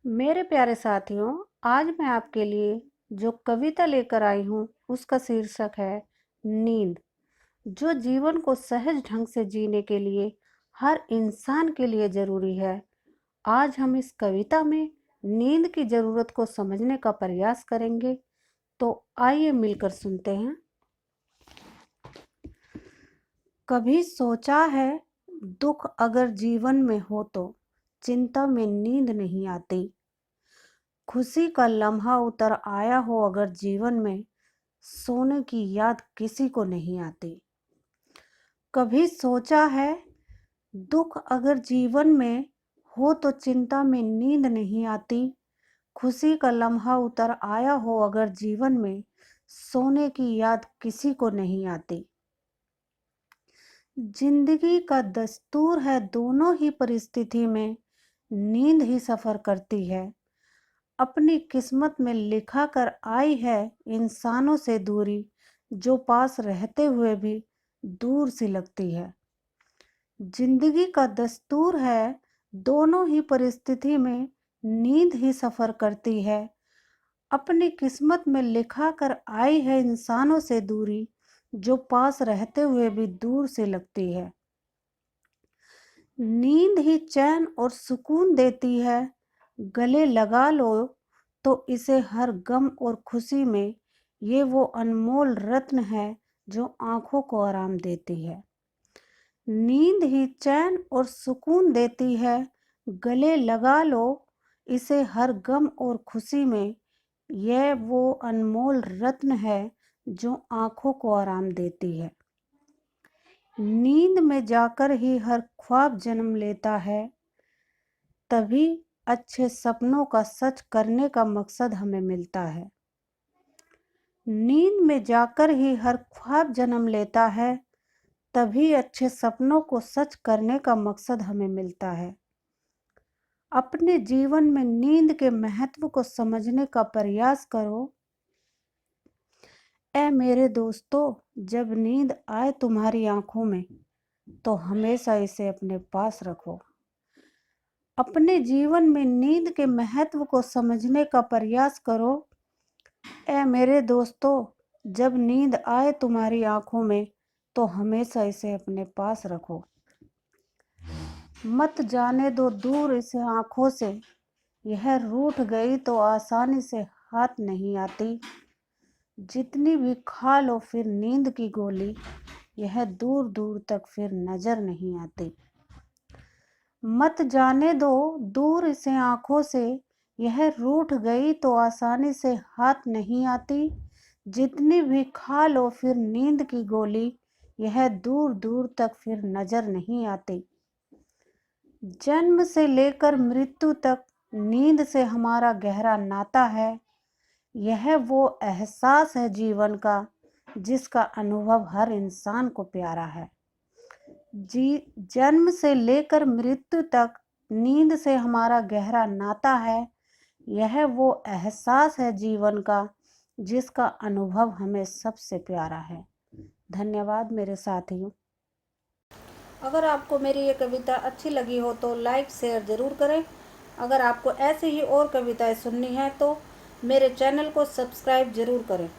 मेरे प्यारे साथियों, आज मैं आपके लिए जो कविता लेकर आई हूँ उसका शीर्षक है नींद। जो जीवन को सहज ढंग से जीने के लिए हर इंसान के लिए ज़रूरी है। आज हम इस कविता में नींद की ज़रूरत को समझने का प्रयास करेंगे। तो आइए मिलकर सुनते हैं। कभी सोचा है, दुख अगर जीवन में हो तो चिंता में नींद नहीं आती। खुशी का लम्हा उतर आया हो अगर जीवन में, सोने की याद किसी को नहीं आती। कभी सोचा है, दुख अगर जीवन में हो तो चिंता में नींद नहीं आती। खुशी का लम्हा उतर आया हो अगर जीवन में, सोने की याद किसी को नहीं आती। जिंदगी का दस्तूर है, दोनों ही परिस्थिति में नींद ही सफ़र करती है। अपनी किस्मत में लिखा कर आई है इंसानों से दूरी, जो पास रहते हुए भी दूर सी लगती है। जिंदगी का दस्तूर है, दोनों ही परिस्थिति में नींद ही सफ़र करती है। अपनी किस्मत में लिखा कर आई है इंसानों से दूरी, जो पास रहते हुए भी दूर से लगती है। नींद ही चैन और सुकून देती है, गले लगा लो तो इसे हर गम और खुशी में। ये वो अनमोल रत्न है जो आँखों को आराम देती है। नींद ही चैन और सुकून देती है, गले लगा लो इसे हर गम और खुशी में। यह वो अनमोल रत्न है जो आँखों को आराम देती है। नींद में जाकर ही हर ख्वाब जन्म लेता है, तभी अच्छे सपनों का सच करने का मकसद हमें मिलता है। नींद में जाकर ही हर ख्वाब जन्म लेता है, तभी अच्छे सपनों को सच करने का मकसद हमें मिलता है। अपने जीवन में नींद के महत्व को समझने का प्रयास करो। ऐ मेरे दोस्तों, जब नींद आए तुम्हारी आंखों में तो हमेशा इसे अपने पास रखो। अपने जीवन में नींद के महत्व को समझने का प्रयास करो। ऐ मेरे दोस्तों, जब नींद आए तुम्हारी आंखों में तो हमेशा इसे अपने पास रखो। मत जाने दो दूर इसे आंखों से, यह रूठ गई तो आसानी से हाथ नहीं आती। जितनी भी खा लो फिर नींद की गोली, यह दूर दूर तक फिर नजर नहीं आती। मत जाने दो दूर इसे आंखों से, यह रूठ गई तो आसानी से हाथ नहीं आती। जितनी भी खा लो फिर नींद की गोली, यह दूर दूर तक फिर नजर नहीं आती। जन्म से लेकर मृत्यु तक नींद से हमारा गहरा नाता है। यह वो एहसास है जीवन का, जिसका अनुभव हर इंसान को प्यारा है। जन्म से लेकर मृत्यु तक नींद से हमारा गहरा नाता है। यह वो एहसास है जीवन का, जिसका अनुभव हमें सबसे प्यारा है। धन्यवाद मेरे साथियों। अगर आपको मेरी ये कविता अच्छी लगी हो तो लाइक शेयर ज़रूर करें। अगर आपको ऐसे ही और कविताएं सुननी है तो मेरे चैनल को सब्सक्राइब ज़रूर करें।